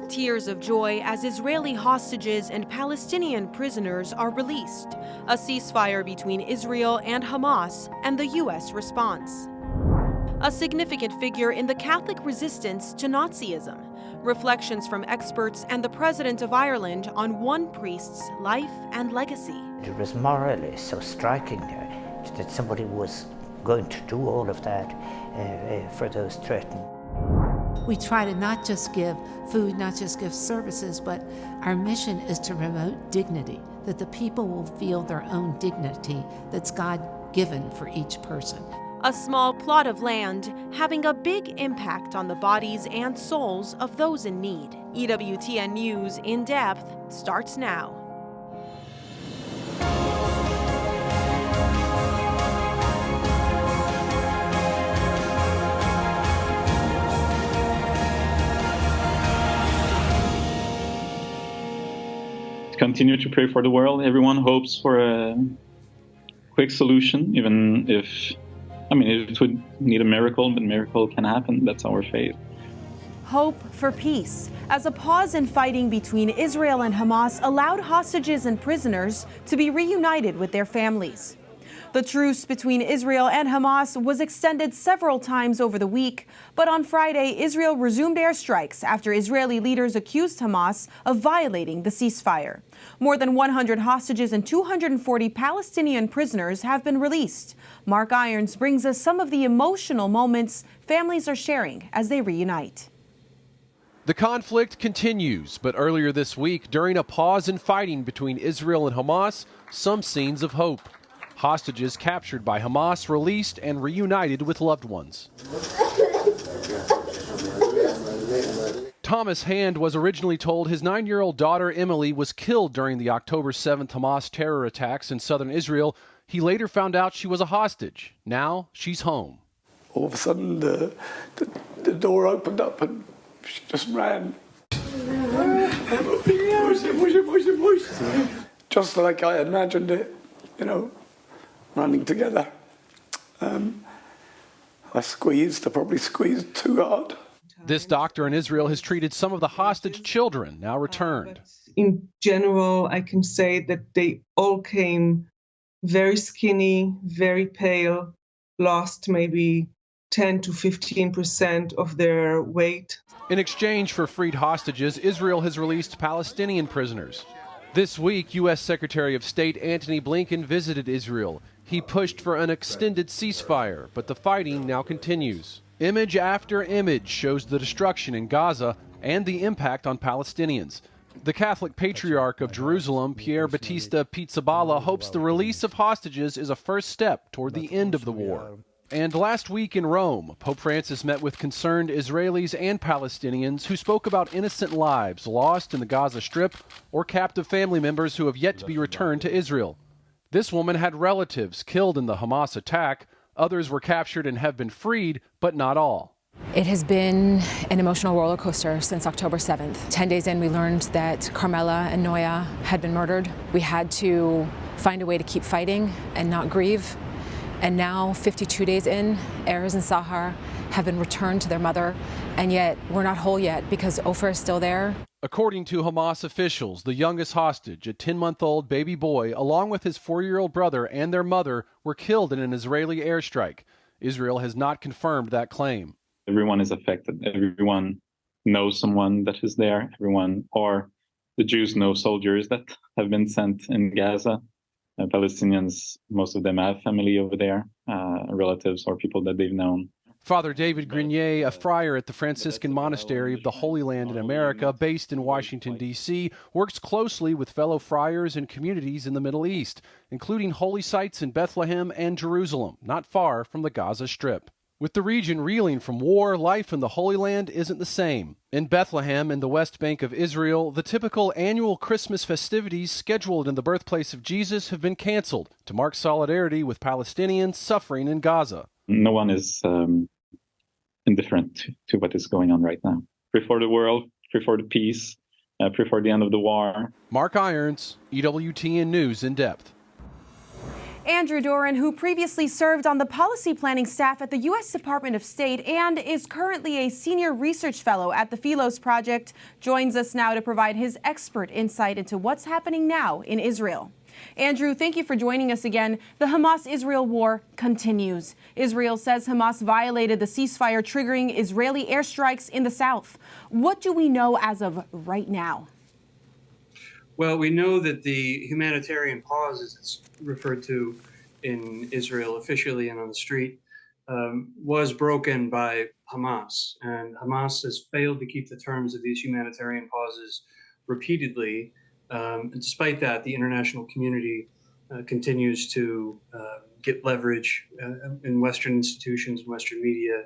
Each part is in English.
Tears of joy as Israeli hostages and Palestinian prisoners are released. A ceasefire between Israel and Hamas and the U.S. response. A significant figure in the Catholic resistance to Nazism. Reflections from experts and the President of Ireland on one priest's life and legacy. It was morally so striking that somebody was going to do all of that for those threatened. We try to not just give food, not just give services, but our mission is to promote dignity, that the people will feel their own dignity that's God-given for each person. A small plot of land having a big impact on the bodies and souls of those in need. EWTN News In Depth starts now. Continue to pray for the world. Everyone hopes for a quick solution, even if, it would need a miracle, but a miracle can happen. That's our faith. Hope for peace, as a pause in fighting between Israel and Hamas allowed hostages and prisoners to be reunited with their families. The truce between Israel and Hamas was extended several times over the week, but on Friday, Israel resumed airstrikes after Israeli leaders accused Hamas of violating the ceasefire. More than 100 hostages and 240 Palestinian prisoners have been released. Mark Irons brings us some of the emotional moments families are sharing as they reunite. The conflict continues, but earlier this week, during a pause in fighting between Israel and Hamas, some scenes of hope. Hostages captured by Hamas released and reunited with loved ones. Thomas Hand was originally told his 9-year-old daughter Emily was killed during the October 7th Hamas terror attacks in southern Israel. He later found out she was a hostage. Now she's home. All of a sudden the door opened up and she just ran. Just like I imagined it, running together. I probably squeezed too hard. This doctor in Israel has treated some of the hostage children, now returned. In general, I can say that they all came very skinny, very pale, lost maybe 10 to 15% of their weight. In exchange for freed hostages, Israel has released Palestinian prisoners. This week, U.S. Secretary of State Antony Blinken visited Israel. He pushed for an extended ceasefire, but the fighting now continues. Image after image shows the destruction in Gaza and the impact on Palestinians. The Catholic Patriarch of Jerusalem, Pier Battista Pizzaballa, hopes the release of hostages is a first step toward the end of the war. And last week in Rome, Pope Francis met with concerned Israelis and Palestinians who spoke about innocent lives lost in the Gaza Strip or captive family members who have yet to be returned to Israel. This woman had relatives killed in the Hamas attack. Others were captured and have been freed, but not all. It has been an emotional roller coaster since October 7th. 10 days in, we learned that Carmela and Noya had been murdered. We had to find a way to keep fighting and not grieve. And now, 52 days in, Erez and Sahar have been returned to their mother, and yet we're not whole yet because Ofer is still there. According to Hamas officials, the youngest hostage, a 10-month-old baby boy, along with his 4-year-old brother and their mother, were killed in an Israeli airstrike. Israel has not confirmed that claim. Everyone is affected. Everyone knows someone that is there. The Jews know soldiers that have been sent in Gaza. Palestinians, most of them have family over there, relatives or people that they've known. Father David Grenier, a friar at the Franciscan Monastery of the Holy Land in America, based in Washington, D.C., works closely with fellow friars and communities in the Middle East, including holy sites in Bethlehem and Jerusalem, not far from the Gaza Strip. With the region reeling from war, life in the Holy Land isn't the same. In Bethlehem, in the West Bank of Israel, the typical annual Christmas festivities scheduled in the birthplace of Jesus have been canceled to mark solidarity with Palestinians suffering in Gaza. No one is indifferent to what is going on right now. Pray for the world, pray for the peace, pray for the end of the war. Mark Irons, EWTN News In Depth. Andrew Doran, who previously served on the policy planning staff at the U.S. Department of State and is currently a senior research fellow at the Philos Project, joins us now to provide his expert insight into what's happening now in Israel. Andrew, thank you for joining us again. The Hamas-Israel war continues. Israel says Hamas violated the ceasefire, triggering Israeli airstrikes in the south. What do we know as of right now? Well, we know that the humanitarian pause, as it's referred to in Israel officially and on the street, was broken by Hamas. And Hamas has failed to keep the terms of these humanitarian pauses repeatedly. And despite that, the international community continues to get leverage in Western institutions and Western media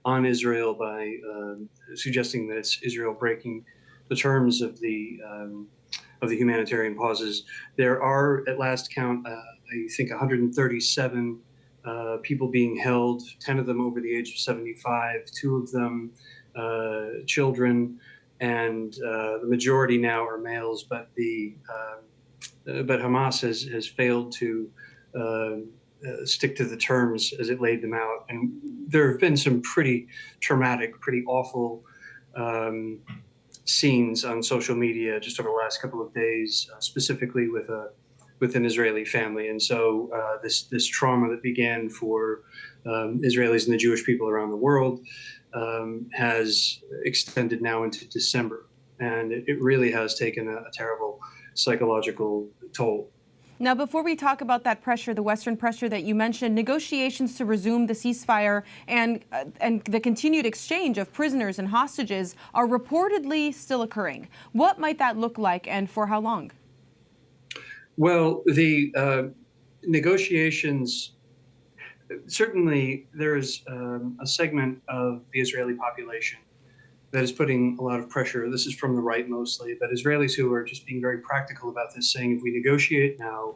on Israel by suggesting that it's Israel breaking the terms of the humanitarian pauses. There are, at last count, I think 137 people being held, 10 of them over the age of 75, 2 of them children, and the majority now are males. But Hamas has failed to stick to the terms as it laid them out, and there have been some pretty traumatic, pretty awful scenes on social media just over the last couple of days, specifically with an Israeli family. And so this trauma that began for Israelis and the Jewish people around the world has extended now into December. And it really has taken a terrible psychological toll. Now, before we talk about that pressure, the Western pressure that you mentioned, negotiations to resume the ceasefire and the continued exchange of prisoners and hostages are reportedly still occurring. What might that look like, and for how long? Well, the negotiations, certainly there is a segment of the Israeli population that is putting a lot of pressure. This is from the right mostly, but Israelis who are just being very practical about this, saying if we negotiate now,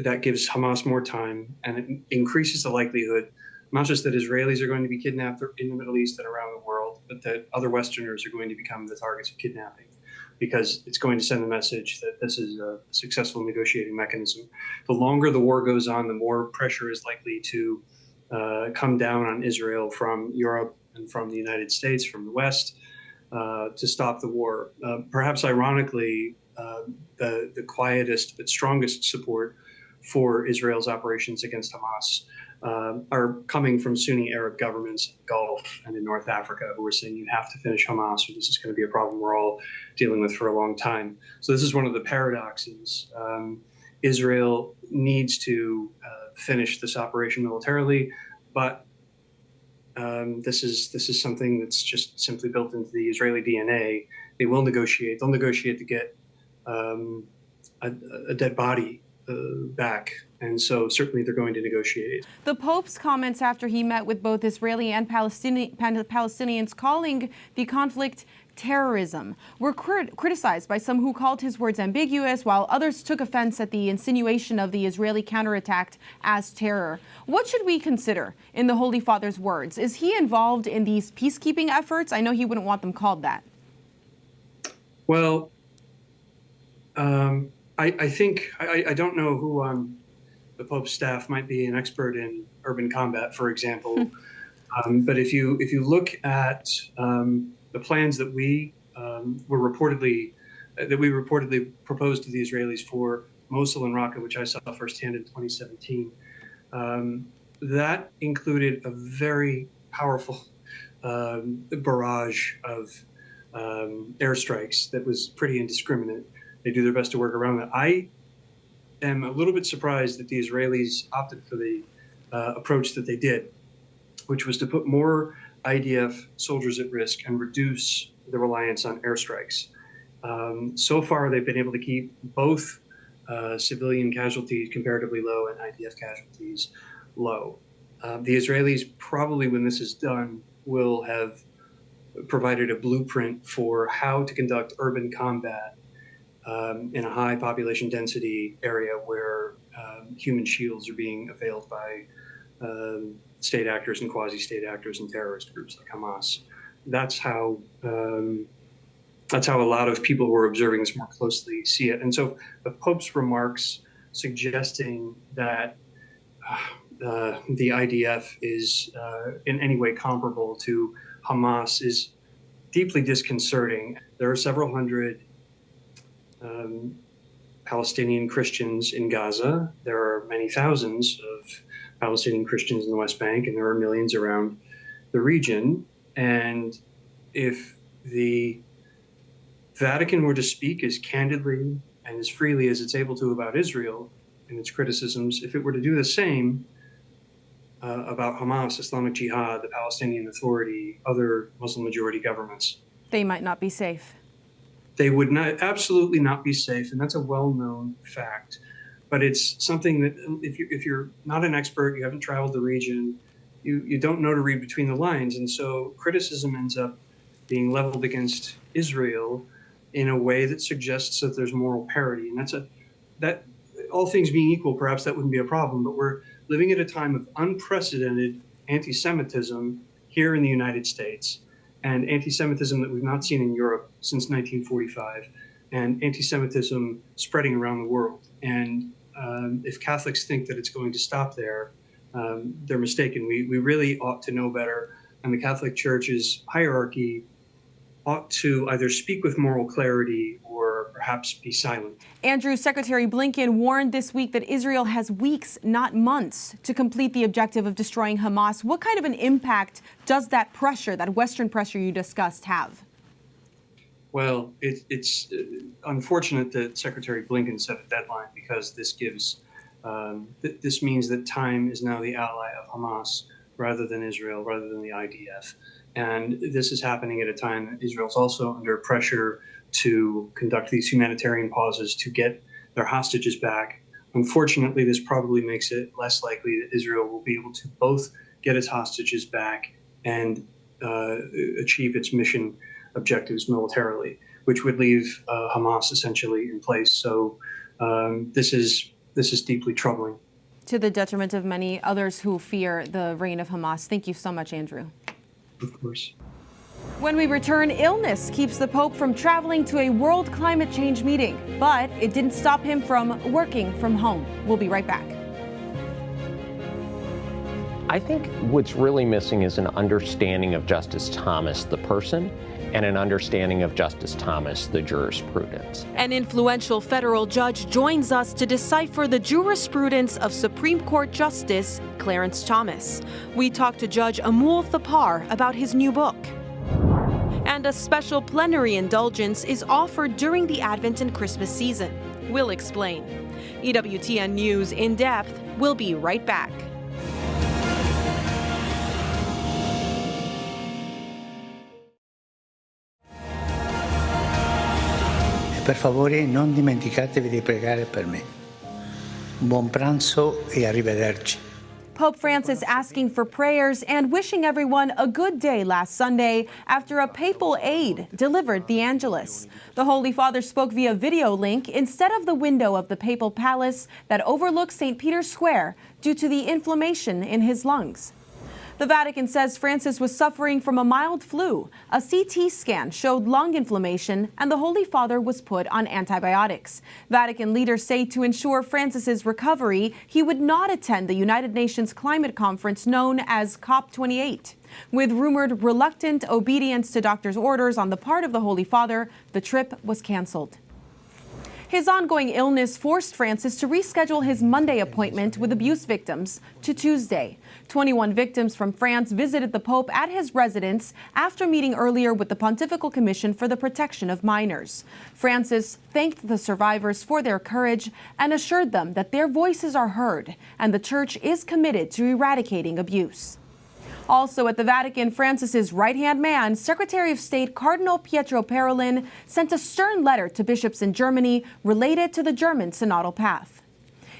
that gives Hamas more time, and it increases the likelihood, not just that Israelis are going to be kidnapped in the Middle East and around the world, but that other Westerners are going to become the targets of kidnapping, because it's going to send a message that this is a successful negotiating mechanism. The longer the war goes on, the more pressure is likely to come down on Israel from Europe and from the United States, from the West, to stop the war. Perhaps ironically, the quietest but strongest support for Israel's operations against Hamas are coming from Sunni Arab governments in the Gulf and in North Africa, who are saying you have to finish Hamas, or this is going to be a problem we're all dealing with for a long time. So this is one of the paradoxes. Israel needs to finish this operation militarily, but this is something that's just simply built into the Israeli DNA. They will negotiate. They'll negotiate to get a dead body back. And so certainly they're going to negotiate. The Pope's comments after he met with both Israeli and Palestinians calling the conflict terrorism were criticized by some who called his words ambiguous, while others took offense at the insinuation of the Israeli counterattack as terror. What should we consider in the Holy Father's words? Is he involved in these peacekeeping efforts? I know he wouldn't want them called that. Well, I think, I don't know who on the Pope's staff might be an expert in urban combat, for example. But if you look at the plans that we reportedly proposed to the Israelis for Mosul and Raqqa, which I saw firsthand in 2017, that included a very powerful barrage of airstrikes that was pretty indiscriminate. They do their best to work around that. I am a little bit surprised that the Israelis opted for the approach that they did, which was to put more IDF soldiers at risk and reduce the reliance on airstrikes. So far, they've been able to keep both civilian casualties comparatively low and IDF casualties low. The Israelis probably, when this is done, will have provided a blueprint for how to conduct urban combat in a high population density area where human shields are being availed by state actors and quasi-state actors and terrorist groups like Hamas. That's how a lot of people who are observing this more closely see it. And so the Pope's remarks suggesting that the IDF is in any way comparable to Hamas is deeply disconcerting. There are several hundred Palestinian Christians in Gaza. There are many thousands of Palestinian Christians in the West Bank, and there are millions around the region. And if the Vatican were to speak as candidly and as freely as it's able to about Israel and its criticisms, if it were to do the same about Hamas, Islamic Jihad, the Palestinian Authority, other Muslim-majority governments, they might not be safe. They would not, absolutely not be safe, and that's a well-known fact. But it's something that if you're not an expert, you haven't traveled the region, you don't know to read between the lines, and so criticism ends up being leveled against Israel in a way that suggests that there's moral parity, and that all things being equal, perhaps that wouldn't be a problem. But we're living at a time of unprecedented anti-Semitism here in the United States, and anti-Semitism that we've not seen in Europe since 1945, and anti-Semitism spreading around the world. And if Catholics think that it's going to stop there, they're mistaken. We really ought to know better, and the Catholic Church's hierarchy ought to either speak with moral clarity or perhaps be silent. Andrew, Secretary Blinken warned this week that Israel has weeks, not months, to complete the objective of destroying Hamas. What kind of an impact does that pressure, that Western pressure you discussed, have? Well, it's unfortunate that Secretary Blinken set a deadline, because this gives this means that time is now the ally of Hamas rather than Israel, rather than the IDF. And this is happening at a time that Israel's also under pressure to conduct these humanitarian pauses to get their hostages back. Unfortunately, this probably makes it less likely that Israel will be able to both get its hostages back and achieve its mission objectives militarily, which would leave Hamas essentially in place. So this is deeply troubling. To the detriment of many others who fear the reign of Hamas. Thank you so much, Andrew. Of course. When we return, illness keeps the Pope from traveling to a world climate change meeting, but it didn't stop him from working from home. We'll be right back. I think what's really missing is an understanding of Justice Thomas, the person, and an understanding of Justice Thomas, the jurisprudence. An influential federal judge joins us to decipher the jurisprudence of Supreme Court Justice Clarence Thomas. We talk to Judge Amul Thapar about his new book. And a special plenary indulgence is offered during the Advent and Christmas season. We'll explain. EWTN News In Depth. We'll be right back. Per favore, non dimenticatevi di pregare per me. Buon pranzo e arrivederci. Pope Francis asking for prayers and wishing everyone a good day last Sunday after a papal aide delivered the Angelus. The Holy Father spoke via video link instead of the window of the papal palace that overlooks St. Peter's Square due to the inflammation in his lungs. The Vatican says Francis was suffering from a mild flu. A CT scan showed lung inflammation, and the Holy Father was put on antibiotics. Vatican leaders say to ensure Francis's recovery, he would not attend the United Nations climate conference known as COP28. With rumored reluctant obedience to doctors' orders on the part of the Holy Father, the trip was canceled. His ongoing illness forced Francis to reschedule his Monday appointment with abuse victims to Tuesday. 21 victims from France visited the Pope at his residence after meeting earlier with the Pontifical Commission for the Protection of Minors. Francis thanked the survivors for their courage and assured them that their voices are heard and the Church is committed to eradicating abuse. Also at the Vatican, Francis's right-hand man, Secretary of State Cardinal Pietro Parolin, sent a stern letter to bishops in Germany related to the German synodal path.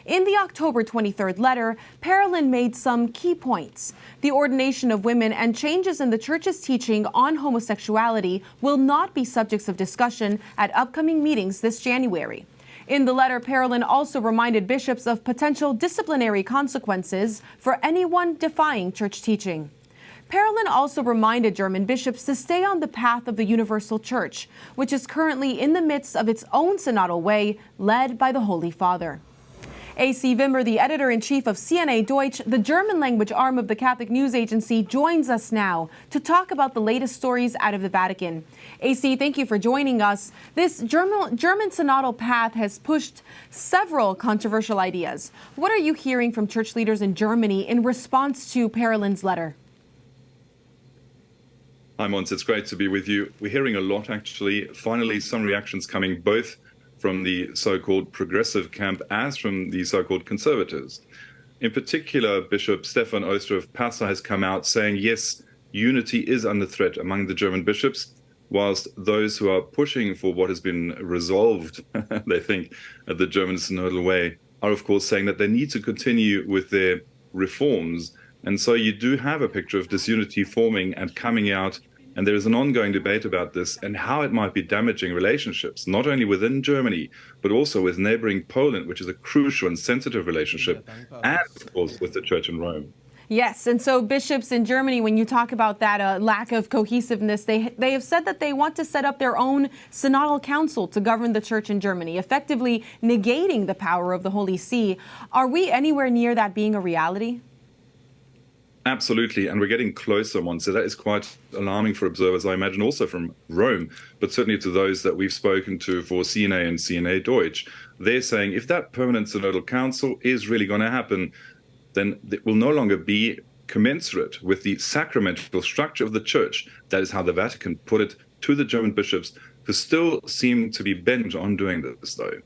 In the October 23rd letter, Parolin made some key points. The ordination of women and changes in the Church's teaching on homosexuality will not be subjects of discussion at upcoming meetings this January. In the letter, Parolin also reminded bishops of potential disciplinary consequences for anyone defying Church teaching. Parolin also reminded German bishops to stay on the path of the Universal Church, which is currently in the midst of its own synodal way led by the Holy Father. A.C. Wimmer, the editor-in-chief of CNA Deutsch, the German-language arm of the Catholic news agency, joins us now to talk about the latest stories out of the Vatican. A.C., thank you for joining us. This German synodal path has pushed several controversial ideas. What are you hearing from church leaders in Germany in response to Parolin's letter? Hi, Montse. It's great to be with you. We're hearing a lot, actually. Finally, some reactions coming both from the so-called progressive camp as from the so-called conservatives. In particular, Bishop Stefan Oester of Passau has come out saying, yes, unity is under threat among the German bishops, whilst those who are pushing for what has been resolved, they think, at the German synodal way, are of course saying that they need to continue with their reforms. And so you do have a picture of disunity forming and coming out, and there is an ongoing debate about this and how it might be damaging relationships, not only within Germany, but also with neighboring Poland, which is a crucial and sensitive relationship, and of course with the Church in Rome. Yes, and so bishops in Germany, when you talk about that lack of cohesiveness, they have said that they want to set up their own synodal council to govern the church in Germany, effectively negating the power of the Holy See. Are we anywhere near that being a reality? Absolutely, and we're getting closer, Montse. That is quite alarming for observers, I imagine, also from Rome, but certainly to those that we've spoken to for CNA and CNA Deutsch. They're saying if that permanent synodal council is really going to happen, then it will no longer be commensurate with the sacramental structure of the church. That is how the Vatican put it to the German bishops, who still seem to be bent on doing this, though.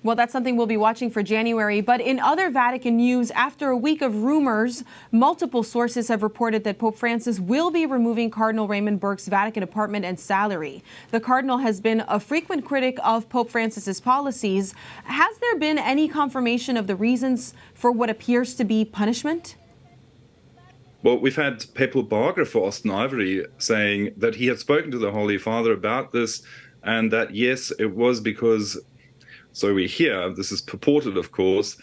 Well, that's something we'll be watching for January. But in other Vatican news, after a week of rumors, multiple sources have reported that Pope Francis will be removing Cardinal Raymond Burke's Vatican appointment and salary. The Cardinal has been a frequent critic of Pope Francis's policies. Has there been any confirmation of the reasons for what appears to be punishment? Well, we've had papal biographer Austin Ivory saying that he had spoken to the Holy Father about this, and that, yes, it was because... So we hear, this is purported, of course,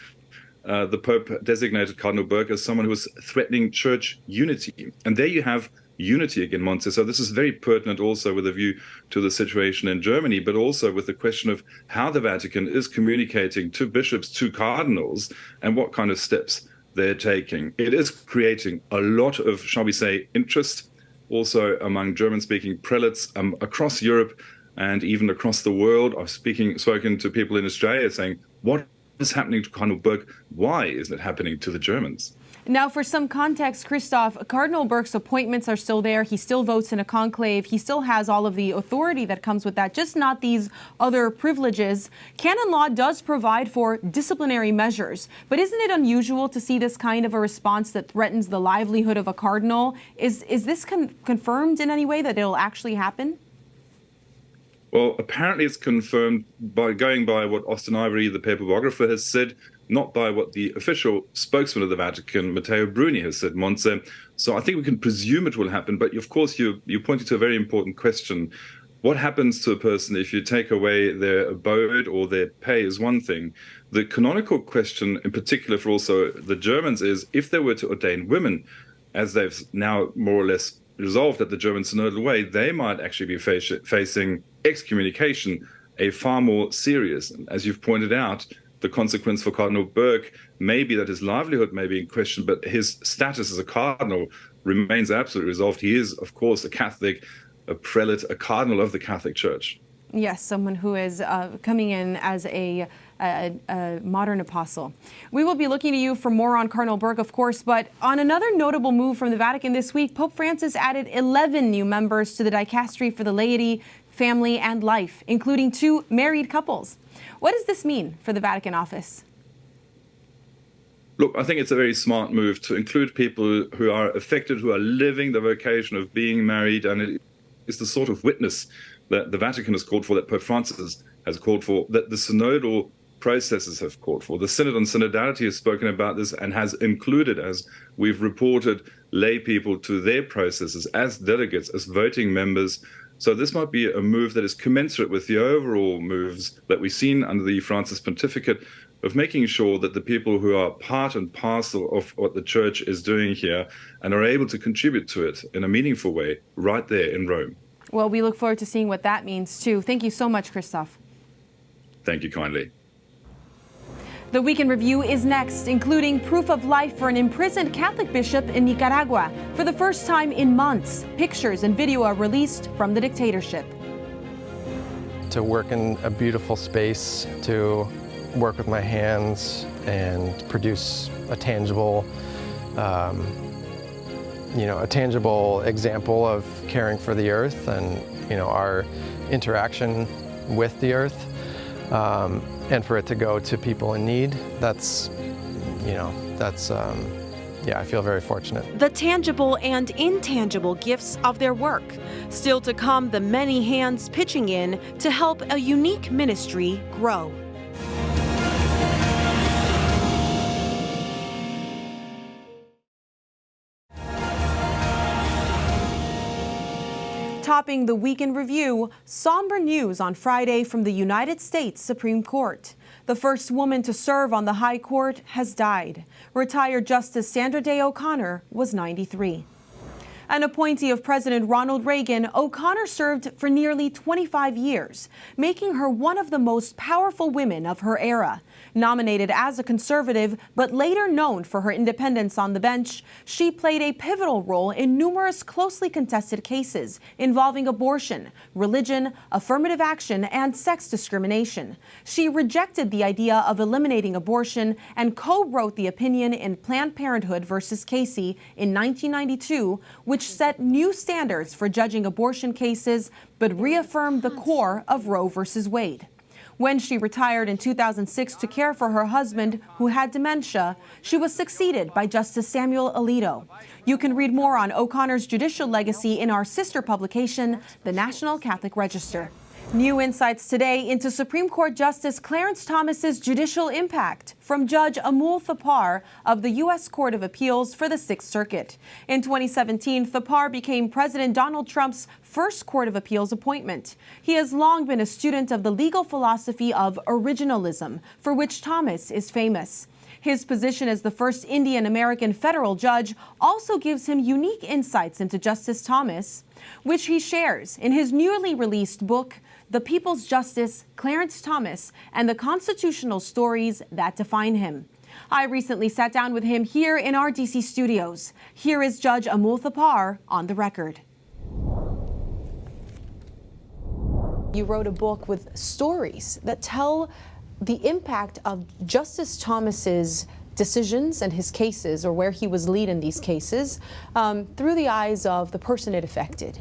the Pope designated Cardinal Burke as someone who was threatening church unity. And there you have unity again, Montse. So this is very pertinent also with a view to the situation in Germany, but also with the question of how the Vatican is communicating to bishops, to cardinals, and what kind of steps they're taking. It is creating a lot of, shall we say, interest also among German-speaking prelates across Europe, and even across the world. I've spoken to people in Australia saying, what is happening to Cardinal Burke? Why isn't it happening to the Germans? Now, for some context, Christoph, Cardinal Burke's appointments are still there. He still votes in a conclave. He still has all of the authority that comes with that, just not these other privileges. Canon law does provide for disciplinary measures, but isn't it unusual to see this kind of a response that threatens the livelihood of a cardinal? Is this confirmed in any way that it'll actually happen? Well, apparently it's confirmed by going by what Austin Ivory, the papal biographer, has said, not by what the official spokesman of the Vatican, Matteo Bruni, has said, Montse. So I think we can presume it will happen. But of course, you pointed to a very important question. What happens to a person if you take away their abode or their pay is one thing. The canonical question, in particular for also the Germans, is if they were to ordain women, as they've now more or less resolved at the German synodal way, they might actually be facing excommunication, a far more serious. And as you've pointed out, the consequence for Cardinal Burke may be that his livelihood may be in question, but his status as a cardinal remains absolutely resolved. He is, of course, a Catholic, a prelate, a cardinal of the Catholic Church. Yes, someone who is coming in as a modern apostle. We will be looking to you for more on Cardinal Burke, of course, but on another notable move from the Vatican this week, Pope Francis added 11 new members to the Dicastery for the Laity, Family and Life, including 2 married couples. What does this mean for the Vatican office? Look, I think it's a very smart move to include people who are affected, who are living the vocation of being married, and it is the sort of witness that the Vatican has called for, that Pope Francis has called for, that the synodal processes have called for. The Synod on Synodality has spoken about this and has included, as we've reported, lay people to their processes as delegates, as voting members. So this might be a move that is commensurate with the overall moves that we've seen under the Francis pontificate of making sure that the people who are part and parcel of what the Church is doing here and are able to contribute to it in a meaningful way right there in Rome. Well, we look forward to seeing what that means, too. Thank you so much, Christoph. Thank you kindly. The Week in Review is next, including proof of life for an imprisoned Catholic bishop in Nicaragua. For the first time in months, pictures and video are released from the dictatorship. To work in a beautiful space, to work with my hands and produce a tangible, a tangible example of caring for the earth and, our interaction with the earth. And for it to go to people in need, I feel very fortunate. The tangible and intangible gifts of their work. Still to come, the many hands pitching in to help a unique ministry grow. Topping the Week in Review, somber news on Friday from the United States Supreme Court. The first woman to serve on the High Court has died. Retired Justice Sandra Day O'Connor was 93. An appointee of President Ronald Reagan, O'Connor served for nearly 25 years, making her one of the most powerful women of her era. Nominated as a conservative, but later known for her independence on the bench, she played a pivotal role in numerous closely contested cases involving abortion, religion, affirmative action, and sex discrimination. She rejected the idea of eliminating abortion and co-wrote the opinion in Planned Parenthood versus Casey in 1992, which set new standards for judging abortion cases, but reaffirmed the core of Roe versus Wade. When she retired in 2006 to care for her husband, who had dementia, she was succeeded by Justice Samuel Alito. You can read more on O'Connor's judicial legacy in our sister publication, the National Catholic Register. New insights today into Supreme Court Justice Clarence Thomas's judicial impact from Judge Amul Thapar of the U.S. Court of Appeals for the Sixth Circuit. In 2017, Thapar became President Donald Trump's first Court of Appeals appointment. He has long been a student of the legal philosophy of originalism, for which Thomas is famous. His position as the first Indian-American federal judge also gives him unique insights into Justice Thomas, which he shares in his newly released book, The People's Justice, Clarence Thomas, and the Constitutional Stories That Define Him. I recently sat down with him here in our DC studios. Here is Judge Amul Thapar on the record. You wrote a book with stories that tell the impact of Justice Thomas's decisions and his cases, or where he was lead in these cases, through the eyes of the person it affected.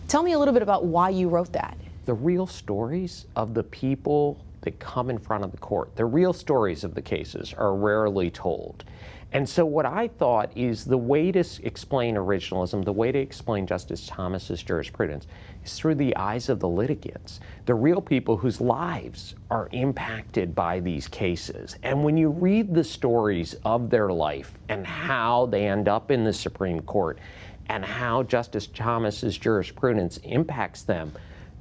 Tell me a little bit about why you wrote that. The real stories of the people that come in front of the court, the real stories of the cases are rarely told. And so what I thought is the way to explain originalism, the way to explain Justice Thomas's jurisprudence is through the eyes of the litigants, the real people whose lives are impacted by these cases. And when you read the stories of their life and how they end up in the Supreme Court and how Justice Thomas's jurisprudence impacts them,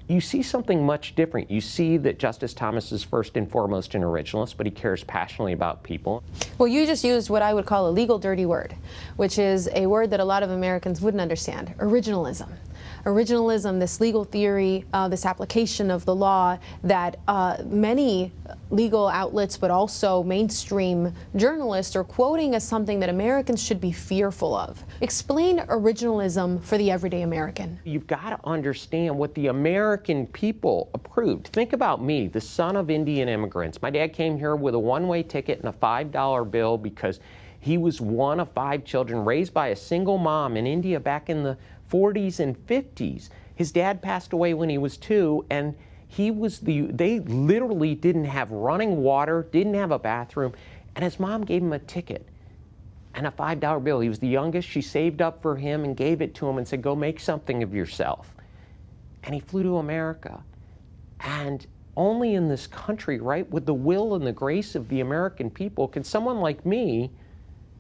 you see something much different. You see that Justice Thomas is first and foremost an originalist, but he cares passionately about people. Well, you just used what I would call a legal dirty word, which is a word that a lot of Americans wouldn't understand, originalism. Originalism, this legal theory, this application of the law that many legal outlets, but also mainstream journalists are quoting as something that Americans should be fearful of. Explain originalism for the everyday American. You've got to understand what the American people approved. Think about me, the son of Indian immigrants. My dad came here with a one-way ticket and a $5 bill because he was one of 5 children raised by a single mom in India back in the 40s and 50s. His dad passed away when he was 2, and they literally didn't have running water, didn't have a bathroom, and his mom gave him a ticket and a $5 bill. He was the youngest. She saved up for him and gave it to him and said, go make something of yourself. And he flew to America. And only in this country, right, with the will and the grace of the American people, can someone like me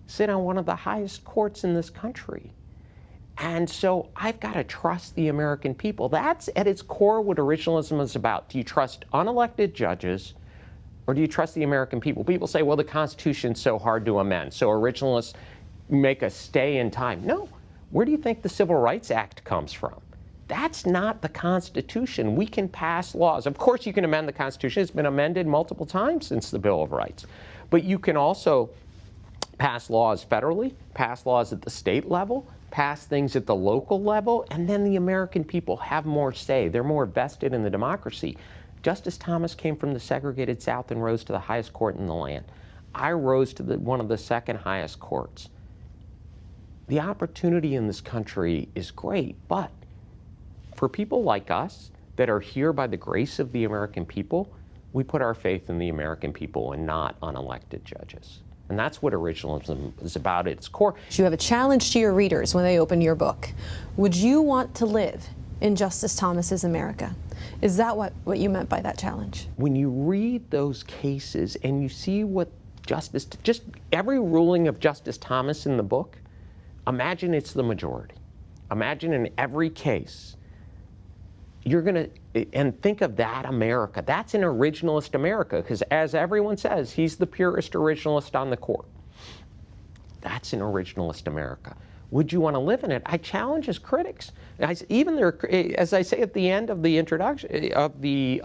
sit on one of the highest courts in this country. And so I've got to trust the American people. That's at its core what originalism is about. Do you trust unelected judges, or do you trust the American people? People say, well, the Constitution's so hard to amend, so originalists make us stay in time. No. Where do you think the Civil Rights Act comes from? That's not the Constitution. We can pass laws. Of course, you can amend the Constitution. It's been amended multiple times since the Bill of Rights. But you can also pass laws federally, pass laws at the state level, pass things at the local level, and then the American people have more say. They're more vested in the democracy. Justice Thomas came from the segregated South and rose to the highest court in the land. I rose to one of the second highest courts. The opportunity in this country is great, but for people like us that are here by the grace of the American people, we put our faith in the American people and not unelected judges. And that's what originalism is about at its core. You have a challenge to your readers when they open your book. Would you want to live in Justice Thomas's America? Is that what you meant by that challenge? When you read those cases and you see what just every ruling of Justice Thomas in the book, imagine it's the majority. Imagine in every case, you're going to, and think of that America. That's an originalist America, because as everyone says, he's the purest originalist on the court. That's an originalist America. Would you want to live in it? I challenge his critics. Even there, as I say at the end of the introduction of the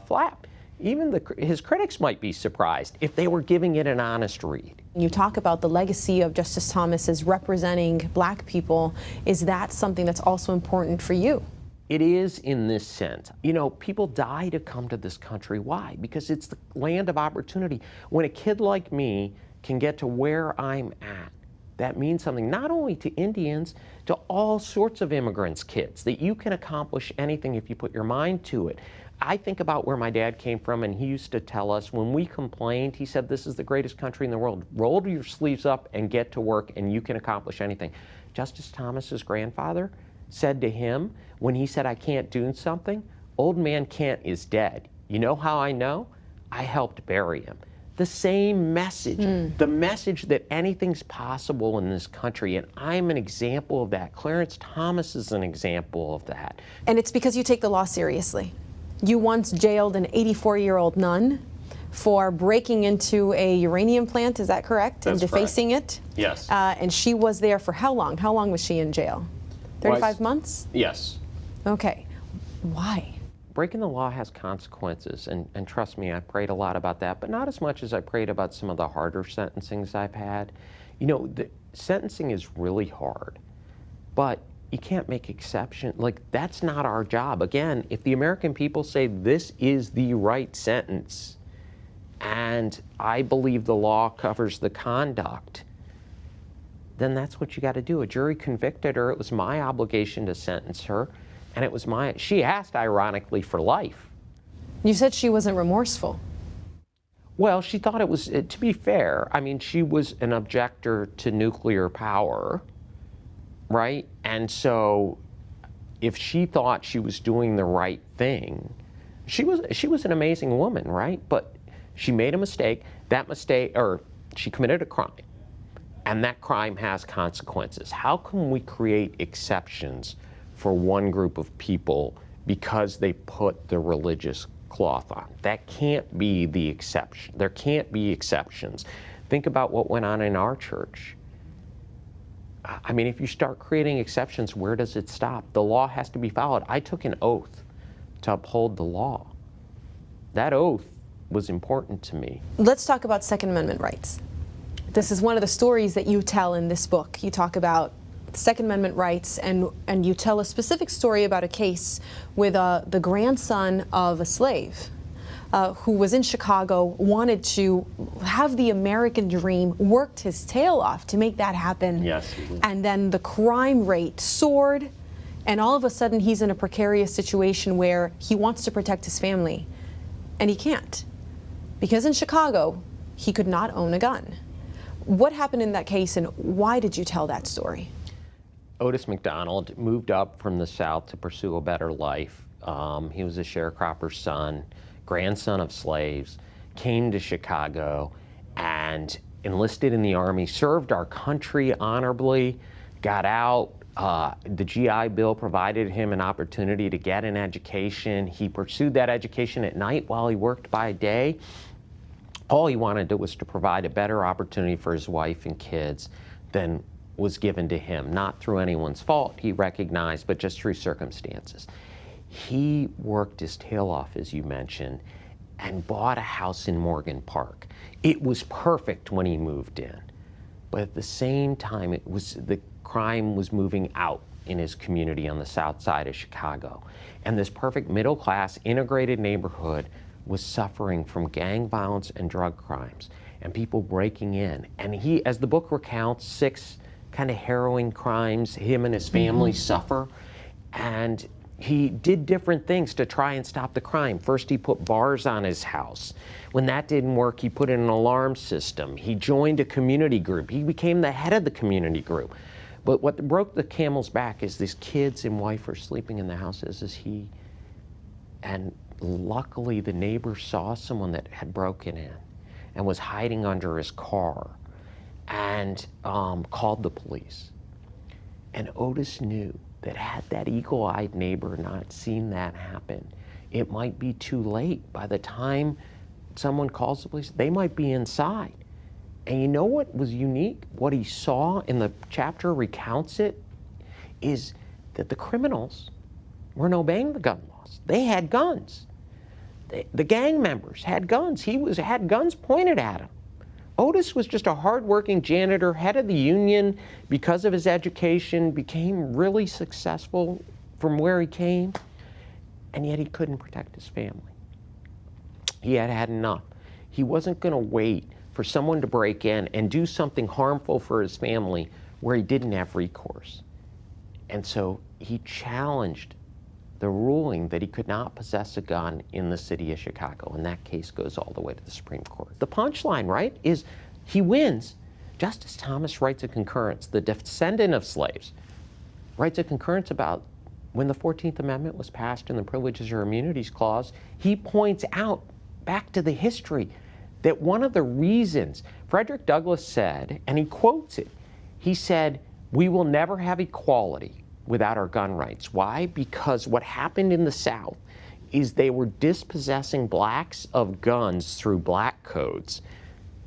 flap, even his critics might be surprised if they were giving it an honest read. You talk about the legacy of Justice Thomas as representing black people. Is that something that's also important for you? It is in this sense. You know, people die to come to this country. Why? Because it's the land of opportunity. When a kid like me can get to where I'm at, that means something not only to Indians, to all sorts of immigrants' kids, that you can accomplish anything if you put your mind to it. I think about where my dad came from, and he used to tell us when we complained, he said, this is the greatest country in the world. Roll your sleeves up and get to work, and you can accomplish anything. Justice Thomas's grandfather said to him, when he said, I can't do something, old man Kent is dead. You know how I know? I helped bury him. The same message, the message that anything's possible in this country, and I'm an example of that. Clarence Thomas is an example of that. And it's because you take the law seriously. You once jailed an 84-year-old nun for breaking into a uranium plant, is that correct? That's and defacing it? Yes. And she was there for how long? How long was she in jail? 35 months? Yes. Okay. Why? Breaking the law has consequences, and trust me, I prayed a lot about that, but not as much as I prayed about some of the harder sentencings I've had. You know, the sentencing is really hard, but you can't make exceptions. Like, that's not our job. Again, if the American people say this is the right sentence, and I believe the law covers the conduct, then that's what you got to do. A jury convicted her. It was my obligation to sentence her. And it was she asked, ironically, for life. You said she wasn't remorseful. Well, she thought it was, to be fair, I mean, she was an objector to nuclear power, right? And so if she thought she was doing the right thing, she was an amazing woman, right? But she made a mistake. She committed a crime. And that crime has consequences. How can we create exceptions for one group of people because they put the religious cloth on? That can't be the exception. There can't be exceptions. Think about what went on in our church. I mean, if you start creating exceptions, where does it stop? The law has to be followed. I took an oath to uphold the law. That oath was important to me. Let's talk about Second Amendment rights. This is one of the stories that you tell in this book. You talk about Second Amendment rights, and you tell a specific story about a case with the grandson of a slave who was in Chicago, wanted to have the American dream, worked his tail off to make that happen. Yes. And then the crime rate soared, and all of a sudden he's in a precarious situation where he wants to protect his family, and he can't. Because in Chicago, he could not own a gun. What happened in that case, and why did you tell that story? Otis McDonald moved up from the South to pursue a better life. He was a sharecropper's son, grandson of slaves, came to Chicago and enlisted in the Army, served our country honorably, got out. The GI Bill provided him an opportunity to get an education. He pursued that education at night while he worked by day. All he wanted was to provide a better opportunity for his wife and kids than was given to him, not through anyone's fault, he recognized, but just through circumstances. He worked his tail off, as you mentioned, and bought a house in Morgan Park. It was perfect when he moved in, but at the same time, the crime was moving out in his community on the south side of Chicago. And this perfect middle-class, integrated neighborhood was suffering from gang violence and drug crimes, and people breaking in. And he, as the book recounts, 6 kind of harrowing crimes him and his family suffer, and he did different things to try and stop the crime. First, he put bars on his house. When that didn't work, he put in an alarm system. He joined a community group. He became the head of the community group. But what broke the camel's back is these kids and wife are sleeping in the house as is he. And luckily, the neighbor saw someone that had broken in and was hiding under his car and called the police. And Otis knew that had that eagle-eyed neighbor not seen that happen, it might be too late. By the time someone calls the police, they might be inside. And you know what was unique? What he saw in the chapter recounts it, is that the criminals weren't obeying the gun laws. They had guns. The gang members had guns. He had guns pointed at him. Otis was just a hardworking janitor, head of the union, because of his education, became really successful from where he came, and yet he couldn't protect his family. He had had enough. He wasn't going to wait for someone to break in and do something harmful for his family where he didn't have recourse. And so he challenged the ruling that he could not possess a gun in the city of Chicago, and that case goes all the way to the Supreme Court. The punchline, right, is he wins. Justice Thomas writes a concurrence, the descendant of slaves, writes a concurrence about when the 14th Amendment was passed in the Privileges or Immunities Clause. He points out back to the history that one of the reasons Frederick Douglass said, and he quotes it, he said, "We will never have equality without our gun rights." Why? Because what happened in the South is they were dispossessing blacks of guns through black codes.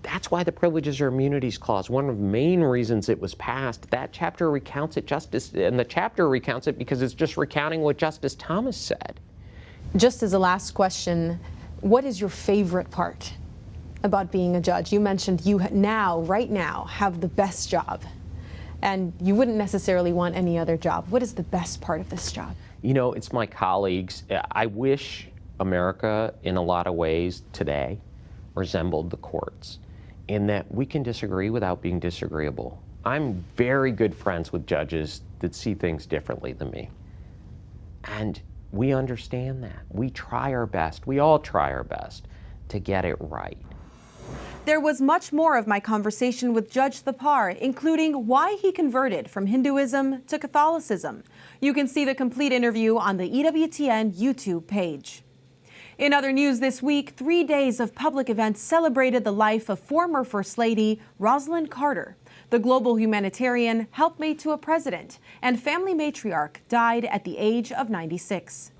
That's why the Privileges or Immunities Clause, one of the main reasons it was passed, that chapter recounts it, and the chapter recounts it because it's just recounting what Justice Thomas said. Just as a last question, what is your favorite part about being a judge? You mentioned you now, right now, have the best job, and you wouldn't necessarily want any other job. What is the best part of this job? You know, it's my colleagues. I wish America, in a lot of ways today, resembled the courts, in that we can disagree without being disagreeable. I'm very good friends with judges that see things differently than me. And we understand that. We try our best, we all try our best to get it right. There was much more of my conversation with Judge Thapar, including why he converted from Hinduism to Catholicism. You can see the complete interview on the EWTN YouTube page. In other news this week, 3 days of public events celebrated the life of former First Lady Rosalynn Carter. The global humanitarian, helpmate to a president, and family matriarch died at the age of 96.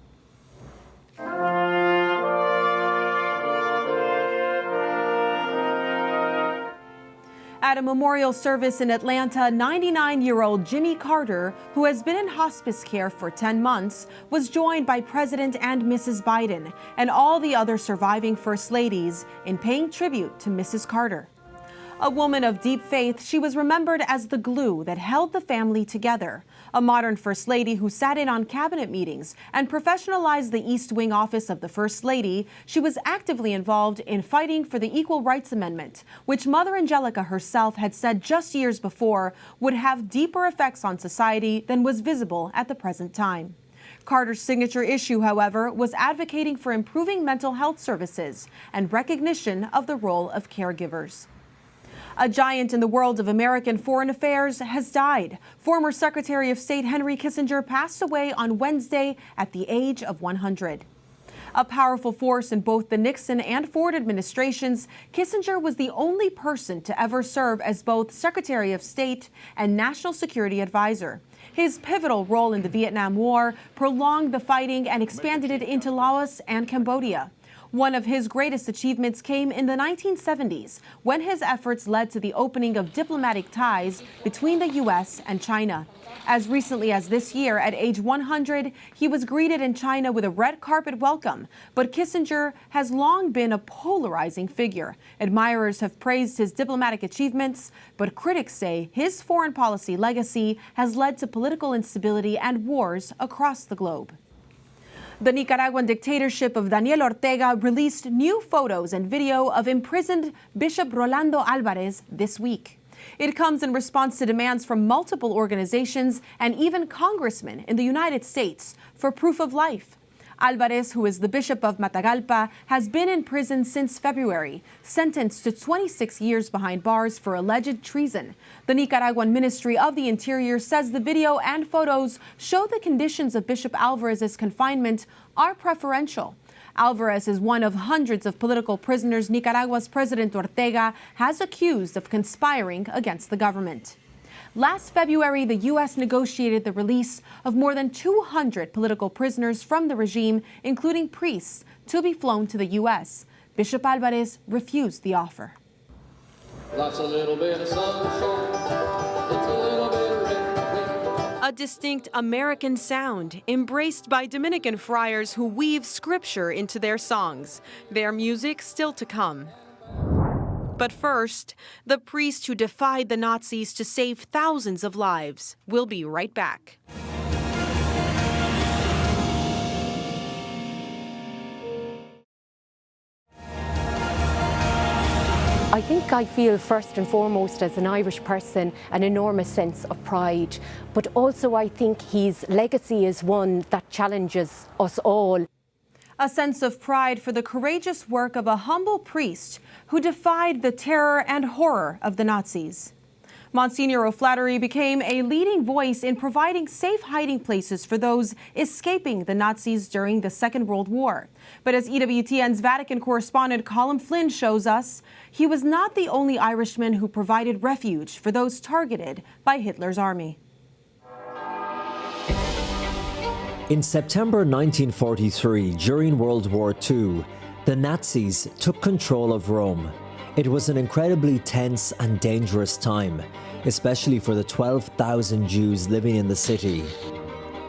At a memorial service in Atlanta, 99-year-old Jimmy Carter, who has been in hospice care for 10 months, was joined by President and Mrs. Biden and all the other surviving First Ladies in paying tribute to Mrs. Carter. A woman of deep faith, she was remembered as the glue that held the family together. A modern First Lady who sat in on cabinet meetings and professionalized the East Wing office of the First Lady, she was actively involved in fighting for the Equal Rights Amendment, which Mother Angelica herself had said just years before would have deeper effects on society than was visible at the present time. Carter's signature issue, however, was advocating for improving mental health services and recognition of the role of caregivers. A giant in the world of American foreign affairs has died. Former Secretary of State Henry Kissinger passed away on Wednesday at the age of 100. A powerful force in both the Nixon and Ford administrations, Kissinger was the only person to ever serve as both Secretary of State and National Security Advisor. His pivotal role in the Vietnam War prolonged the fighting and expanded it into Laos and Cambodia. One of his greatest achievements came in the 1970s, when his efforts led to the opening of diplomatic ties between the U.S. and China. As recently as this year, at age 100, he was greeted in China with a red carpet welcome. But Kissinger has long been a polarizing figure. Admirers have praised his diplomatic achievements, but critics say his foreign policy legacy has led to political instability and wars across the globe. The Nicaraguan dictatorship of Daniel Ortega released new photos and video of imprisoned Bishop Rolando Alvarez this week. It comes in response to demands from multiple organizations and even congressmen in the United States for proof of life. Alvarez, who is the Bishop of Matagalpa, has been in prison since February, sentenced to 26 years behind bars for alleged treason. The Nicaraguan Ministry of the Interior says the video and photos show the conditions of Bishop Alvarez's confinement are preferential. Alvarez is one of hundreds of political prisoners Nicaragua's President Ortega has accused of conspiring against the government. Last February, the U.S. negotiated the release of more than 200 political prisoners from the regime, including priests, to be flown to the U.S. Bishop Alvarez refused the offer. Life's a little bit of sunshine, it's a little bit of rain. A distinct American sound embraced by Dominican friars who weave scripture into their songs. Their music still to come. But first, the priest who defied the Nazis to save thousands of lives. We'll be right back. I think I feel first and foremost as an Irish person an enormous sense of pride, but also I think his legacy is one that challenges us all. A sense of pride for the courageous work of a humble priest who defied the terror and horror of the Nazis. Monsignor O'Flaherty became a leading voice in providing safe hiding places for those escaping the Nazis during the Second World War. But as EWTN's Vatican correspondent Colin Flynn shows us, he was not the only Irishman who provided refuge for those targeted by Hitler's army. In September 1943, during World War II, the Nazis took control of Rome. It was an incredibly tense and dangerous time, especially for the 12,000 Jews living in the city.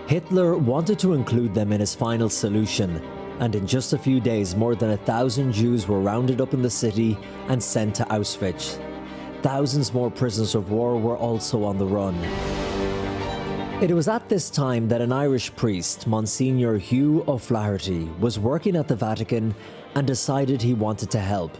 Hitler wanted to include them in his final solution, and in just a few days, more than 1,000 Jews were rounded up in the city and sent to Auschwitz. Thousands more prisoners of war were also on the run. It was at this time that an Irish priest, Monsignor Hugh O'Flaherty, was working at the Vatican and decided he wanted to help.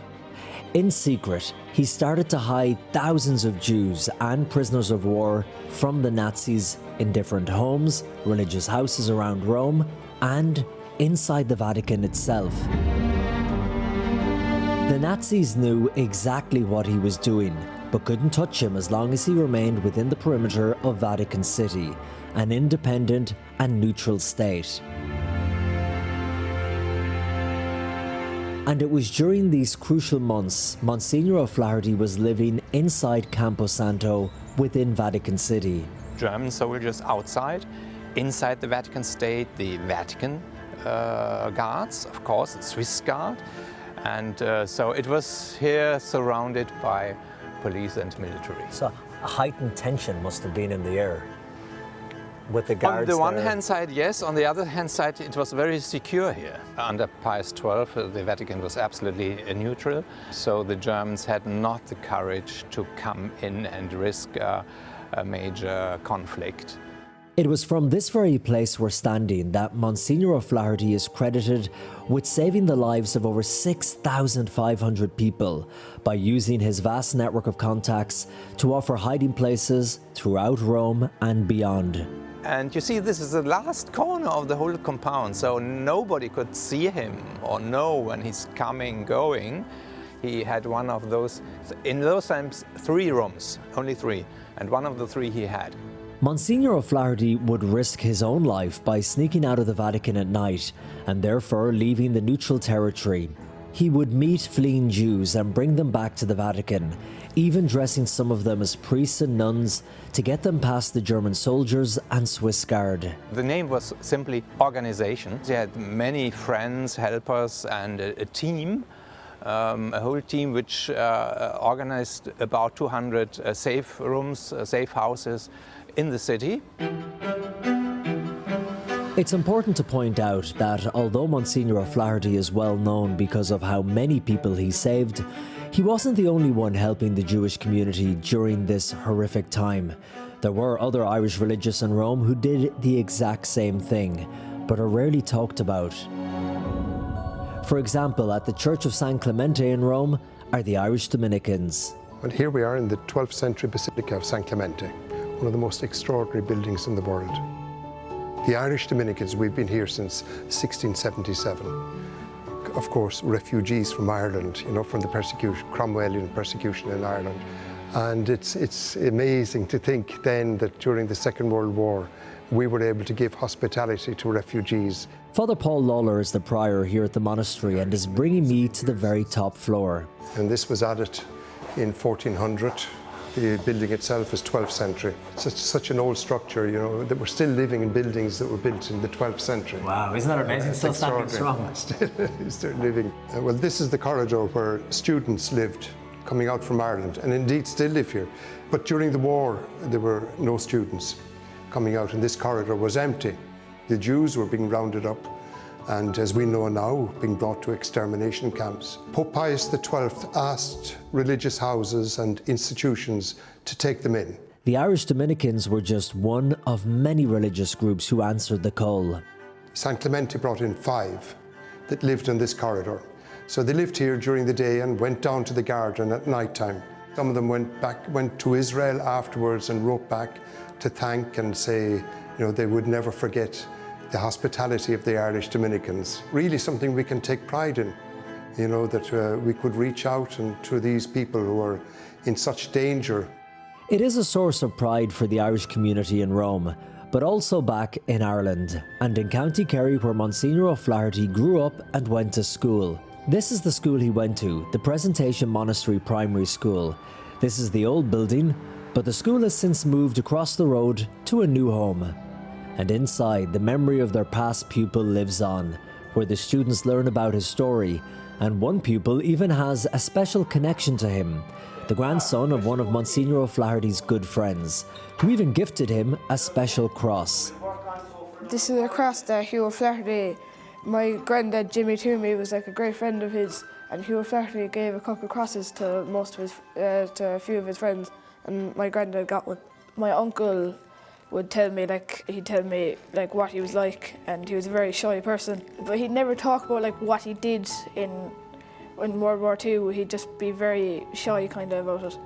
In secret, he started to hide thousands of Jews and prisoners of war from the Nazis in different homes, religious houses around Rome, and inside the Vatican itself. The Nazis knew exactly what he was doing, but couldn't touch him as long as he remained within the perimeter of Vatican City, an independent and neutral state. And it was during these crucial months Monsignor O'Flaherty was living inside Campo Santo within Vatican City. German soldiers outside, inside the Vatican State, the Vatican guards, of course, the Swiss guard. And so it was here surrounded by police and military. So a heightened tension must have been in the air with the guards. On the one hand side, yes. On the other hand side, it was very secure here. Under Pius XII, the Vatican was absolutely neutral. So the Germans had not the courage to come in and risk a major conflict. It was from this very place we're standing that Monsignor O'Flaherty is credited with saving the lives of over 6,500 people by using his vast network of contacts to offer hiding places throughout Rome and beyond. And you see, this is the last corner of the whole compound, so nobody could see him or know when he's coming, going. He had one of those, in those times, 3 rooms, only 3, and one of the 3 he had. Monsignor O'Flaherty would risk his own life by sneaking out of the Vatican at night and therefore leaving the neutral territory. He would meet fleeing Jews and bring them back to the Vatican, even dressing some of them as priests and nuns to get them past the German soldiers and Swiss Guard. The name was simply organization. He had many friends, helpers, and a team, a whole team which organized about 200 safe rooms, safe houses in the city. It's important to point out that although Monsignor O'Flaherty is well known because of how many people he saved, he wasn't the only one helping the Jewish community during this horrific time. There were other Irish religious in Rome who did the exact same thing, but are rarely talked about. For example, at the Church of San Clemente in Rome are the Irish Dominicans. Well, here we are in the 12th century Basilica of San Clemente, one of the most extraordinary buildings in the world. The Irish Dominicans, we've been here since 1677. Of course, refugees from Ireland, you know, from the persecution, Cromwellian persecution in Ireland. And it's amazing to think then that during the Second World War, we were able to give hospitality to refugees. Father Paul Lawler is the prior here at the monastery and is bringing me to the very top floor. And this was added in 1400. The building itself is 12th century. It's such an old structure, you know, that we're still living in buildings that were built in the 12th century. Wow, isn't that amazing? Still standing strong. Still living. Well, this is the corridor where students lived coming out from Ireland, and indeed still live here. But during the war, there were no students coming out, and this corridor was empty. The Jews were being rounded up, and as we know now, being brought to extermination camps. Pope Pius XII asked religious houses and institutions to take them in. The Irish Dominicans were just one of many religious groups who answered the call. San Clemente brought in 5 that lived in this corridor. So they lived here during the day and went down to the garden at night time. Some of them went to Israel afterwards and wrote back to thank and say, you know, they would never forget the hospitality of the Irish Dominicans. Really something we can take pride in, you know, that we could reach out to these people who are in such danger. It is a source of pride for the Irish community in Rome, but also back in Ireland and in County Kerry, where Monsignor O'Flaherty grew up and went to school. This is the school he went to, the Presentation Monastery Primary School. This is the old building, but the school has since moved across the road to a new home. And inside, the memory of their past pupil lives on, where the students learn about his story, and one pupil even has a special connection to him, the grandson of one of Monsignor O'Flaherty's good friends, who even gifted him a special cross. This is a cross that Hugh O'Flaherty, my granddad Jimmy Toomey was like a great friend of his, and Hugh O'Flaherty gave a couple of crosses to to a few of his friends, and my granddad got one. My uncle would tell me, he'd tell me what he was like, and he was a very shy person. But he'd never talk about what he did in World War II. He'd just be very shy kind of about it.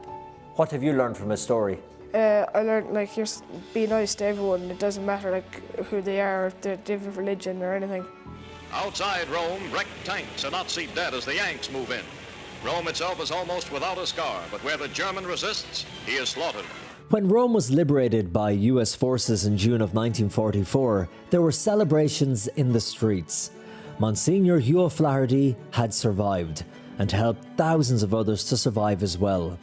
What have you learned from his story? I learned just be nice to everyone. It doesn't matter who they are, if they're different religion or anything. Outside Rome, wrecked tanks are not seen dead as the Yanks move in. Rome itself is almost without a scar, but where the German resists, he is slaughtered. When Rome was liberated by US forces in June of 1944, there were celebrations in the streets. Monsignor Hugh O'Flaherty had survived and helped thousands of others to survive as well.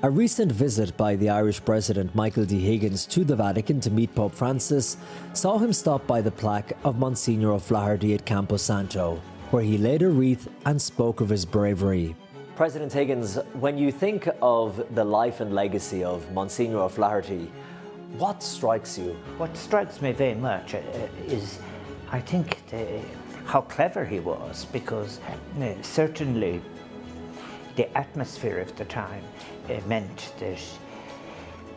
A recent visit by the Irish President Michael D. Higgins to the Vatican to meet Pope Francis saw him stop by the plaque of Monsignor O'Flaherty at Campo Santo, where he laid a wreath and spoke of his bravery. President Higgins, when you think of the life and legacy of Monsignor O'Flaherty, what strikes you? What strikes me very much is, I think, how clever he was, because certainly the atmosphere of the time meant that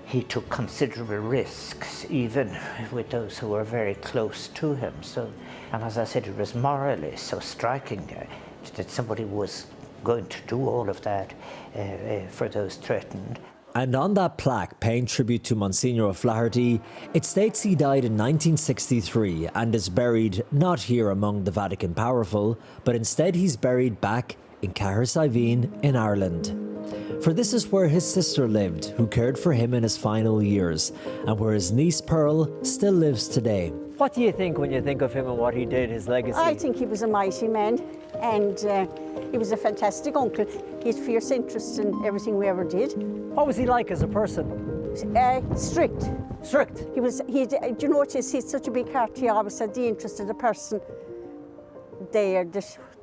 he took considerable risks, even with those who were very close to him. So, and as I said, it was morally so striking that somebody was going to do all of that for those threatened. And on that plaque paying tribute to Monsignor O'Flaherty, it states he died in 1963 and is buried not here among the Vatican powerful, but instead he's buried back in Cahersiveen in Ireland. For this is where his sister lived, who cared for him in his final years, and where his niece Pearl still lives today. What do you think when you think of him and what he did, his legacy? I think he was a mighty man, and he was a fantastic uncle. He had fierce interest in everything we ever did. What was he like as a person? Strict. Strict? Do you notice he's such a big heart? He always had the interest of the person there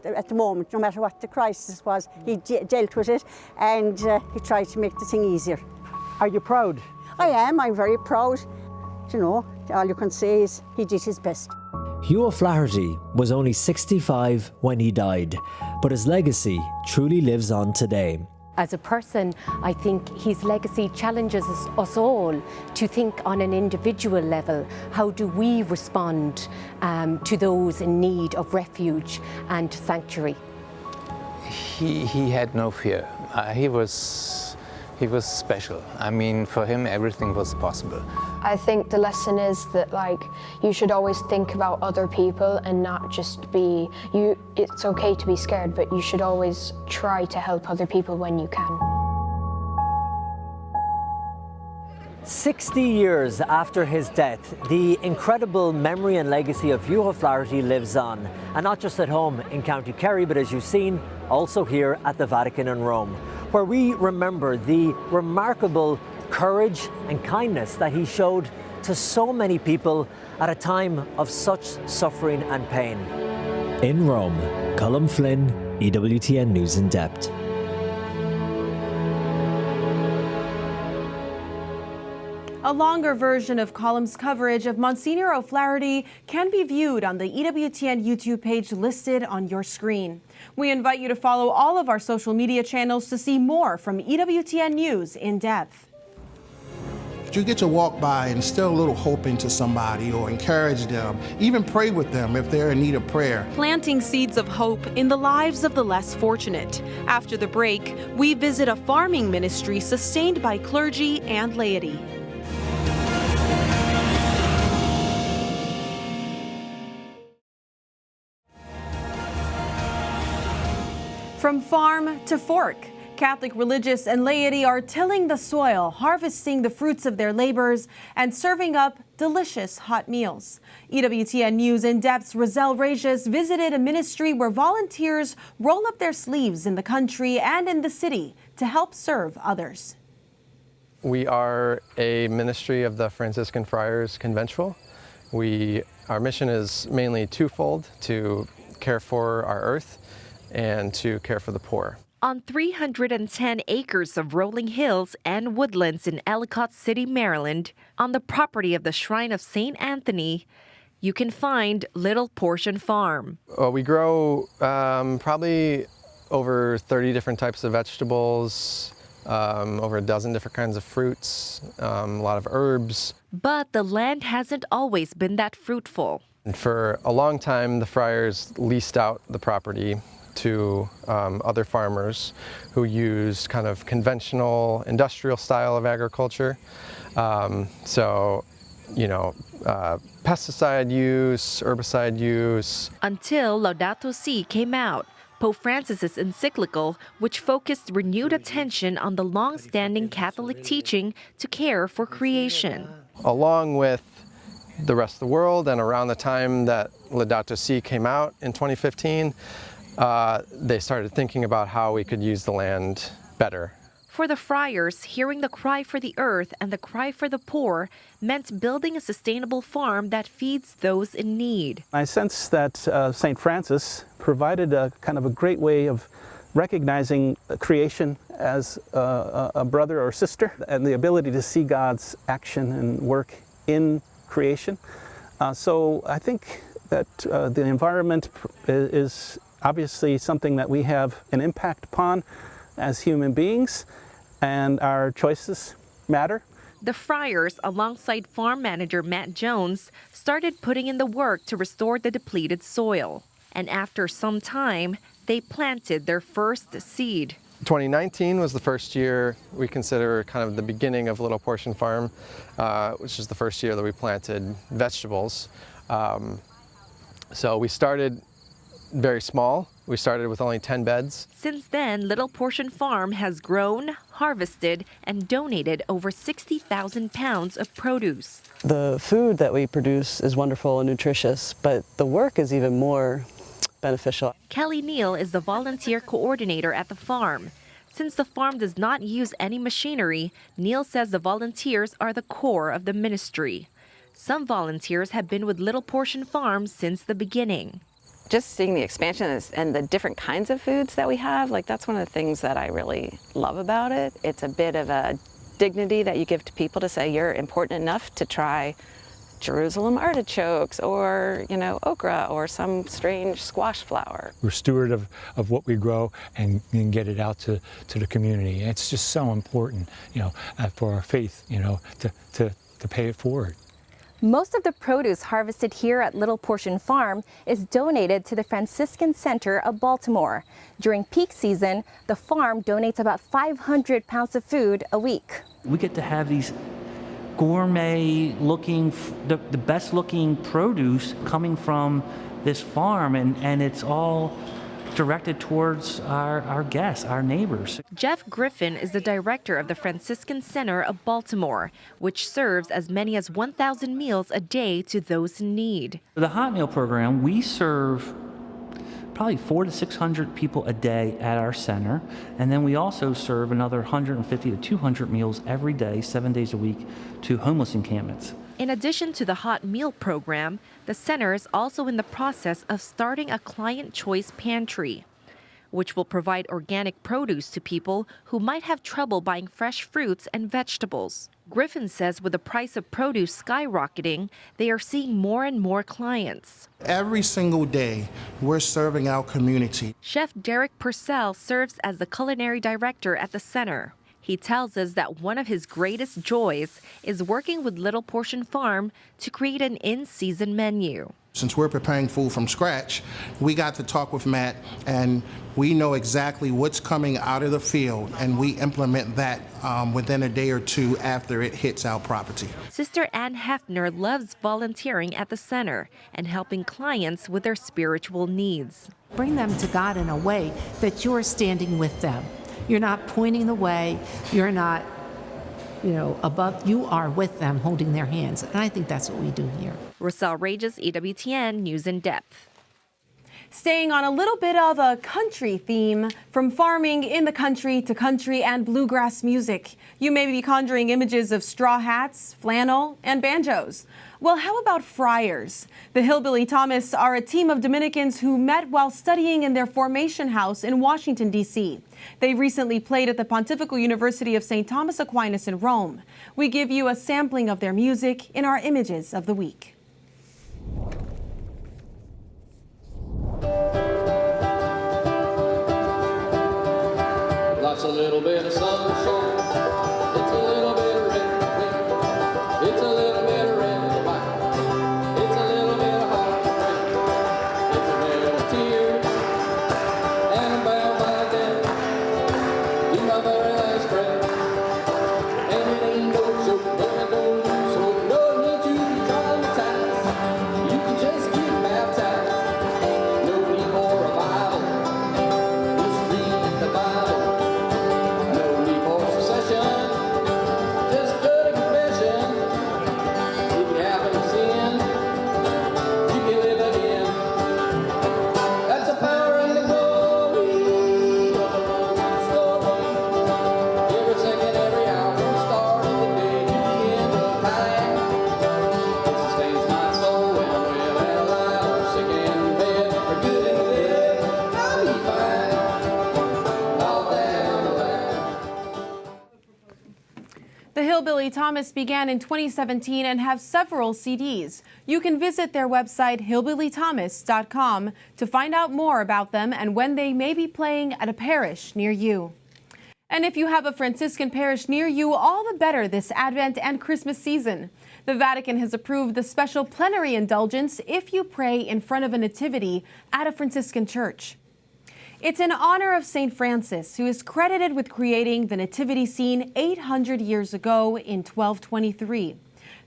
at the moment, no matter what the crisis was. He dealt with it, and he tried to make the thing easier. Are you proud? I am. I'm very proud. You know, all you can say is he did his best. Hugh O'Flaherty was only 65 when he died, but his legacy truly lives on today. As a person, I think his legacy challenges us all to think on an individual level. How do we respond to those in need of refuge and sanctuary? He had no fear. He was special. I mean, for him, everything was possible. I think the lesson is that, like, you should always think about other people and not just be you. It's okay to be scared, but you should always try to help other people when you can. 60 years after his death, the incredible memory and legacy of Hugh O'Flaherty lives on. And not just at home in County Kerry, but as you've seen, also here at the Vatican in Rome, where we remember the remarkable courage and kindness that he showed to so many people at a time of such suffering and pain. In Rome, Colm Flynn, EWTN News in Depth. A longer version of Colm's coverage of Monsignor O'Flaherty can be viewed on the EWTN YouTube page listed on your screen. We invite you to follow all of our social media channels to see more from EWTN News in Depth. You get to walk by and instill a little hope into somebody or encourage them, even pray with them if they're in need of prayer. Planting seeds of hope in the lives of the less fortunate. After the break, we visit a farming ministry sustained by clergy and laity. From farm to fork, Catholic religious and laity are tilling the soil, harvesting the fruits of their labors, and serving up delicious hot meals. EWTN News In Depth's Roselle Regis visited a ministry where volunteers roll up their sleeves in the country and in the city to help serve others. We are a ministry of the Franciscan Friars Conventual. Our mission is mainly twofold: to care for our earth and to care for the poor. On 310 acres of rolling hills and woodlands in Ellicott City, Maryland, on the property of the Shrine of St. Anthony, you can find Little Portion Farm. We grow probably over 30 different types of vegetables, over a dozen different kinds of fruits, a lot of herbs. But the land hasn't always been that fruitful. And for a long time, the friars leased out the property to other farmers who used kind of conventional industrial style of agriculture. Pesticide use, herbicide use. Until Laudato Si came out, Pope Francis's encyclical, which focused renewed attention on the long-standing Catholic teaching to care for creation. Along with the rest of the world, and around the time that Laudato Si came out in 2015, they started thinking about how we could use the land better. For the friars, hearing the cry for the earth and the cry for the poor meant building a sustainable farm that feeds those in need. I sense that St. Francis provided a kind of a great way of recognizing creation as a brother or sister, and the ability to see God's action and work in creation. So I think that the environment is obviously something that we have an impact upon as human beings, and our choices matter. The friars, alongside farm manager Matt Jones, started putting in the work to restore the depleted soil. And after some time, they planted their first seed. 2019 was the first year we consider kind of the beginning of Little Portion Farm, which is the first year that we planted vegetables. So we started very small. We started with only 10 beds. Since then, Little Portion Farm has grown, harvested, and donated over 60,000 pounds of produce. The food that we produce is wonderful and nutritious, but the work is even more beneficial. Kelly Neal is the volunteer coordinator at the farm. Since the farm does not use any machinery, Neal says the volunteers are the core of the ministry. Some volunteers have been with Little Portion Farm since the beginning. Just seeing the expansion and the different kinds of foods that we have, like that's one of the things that I really love about it. It's a bit of a dignity that you give to people to say you're important enough to try Jerusalem artichokes or, you know, okra or some strange squash flower. We're steward of what we grow and get it out to the community. It's just so important, you know, for our faith, you know, to pay it forward. Most of the produce harvested here at Little Portion Farm is donated to the Franciscan Center of Baltimore. During peak season, the farm donates about 500 pounds of food a week. We get to have these gourmet looking, the best looking produce coming from this farm, and it's all directed towards our guests, our neighbors. Jeff Griffin is the director of the Franciscan Center of Baltimore, which serves as many as 1,000 meals a day to those in need. For the hot meal program, we serve probably 400 to 600 people a day at our center, and then we also serve another 150 to 200 meals every day, 7 days a week, to homeless encampments. In addition to the hot meal program, the center is also in the process of starting a client choice pantry, which will provide organic produce to people who might have trouble buying fresh fruits and vegetables. Griffin says with the price of produce skyrocketing, they are seeing more and more clients. Every single day, we're serving our community. Chef Derek Purcell serves as the culinary director at the center. He tells us that one of his greatest joys is working with Little Portion Farm to create an in-season menu. Since we're preparing food from scratch, we got to talk with Matt, and we know exactly what's coming out of the field, and we implement that within a day or two after it hits our property. Sister Ann Hefner loves volunteering at the center and helping clients with their spiritual needs. Bring them to God in a way that you're standing with them. You're not pointing the way, you're not, above, you are with them holding their hands. And I think that's what we do here. Rosal Regis, EWTN News in Depth. Staying on a little bit of a country theme, from farming in the country to country and bluegrass music, you may be conjuring images of straw hats, flannel, and banjos. Well, how about friars? The Hillbilly Thomas are a team of Dominicans who met while studying in their formation house in Washington, D.C. They recently played at the Pontifical University of St. Thomas Aquinas in Rome. We give you a sampling of their music in our Images of the Week. Life's a little bit of sunshine, it's a little bit of red, it's a little bit of red and white, it's a little bit of heartbreak, it's a bit of tears, and I'm bound by death, in my very last breath, and it ain't no joke, but I know you, so no need to be traumatized, you can just get baptized, no need for a Bible, just read the Bible. Hillbilly Thomas began in 2017 and have several CDs. You can visit their website, hillbillythomas.com, to find out more about them and when they may be playing at a parish near you. And if you have a Franciscan parish near you, all the better this Advent and Christmas season. The Vatican has approved the special plenary indulgence if you pray in front of a nativity at a Franciscan church. It's in honor of St. Francis, who is credited with creating the nativity scene 800 years ago in 1223.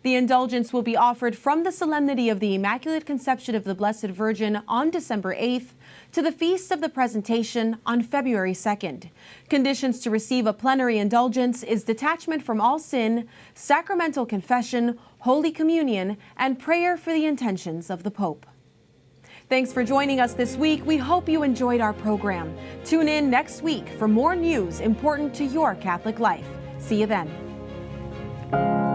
The indulgence will be offered from the Solemnity of the Immaculate Conception of the Blessed Virgin on December 8th to the Feast of the Presentation on February 2nd. Conditions to receive a plenary indulgence is detachment from all sin, sacramental confession, Holy Communion, and prayer for the intentions of the Pope. Thanks for joining us this week. We hope you enjoyed our program. Tune in next week for more news important to your Catholic life. See you then.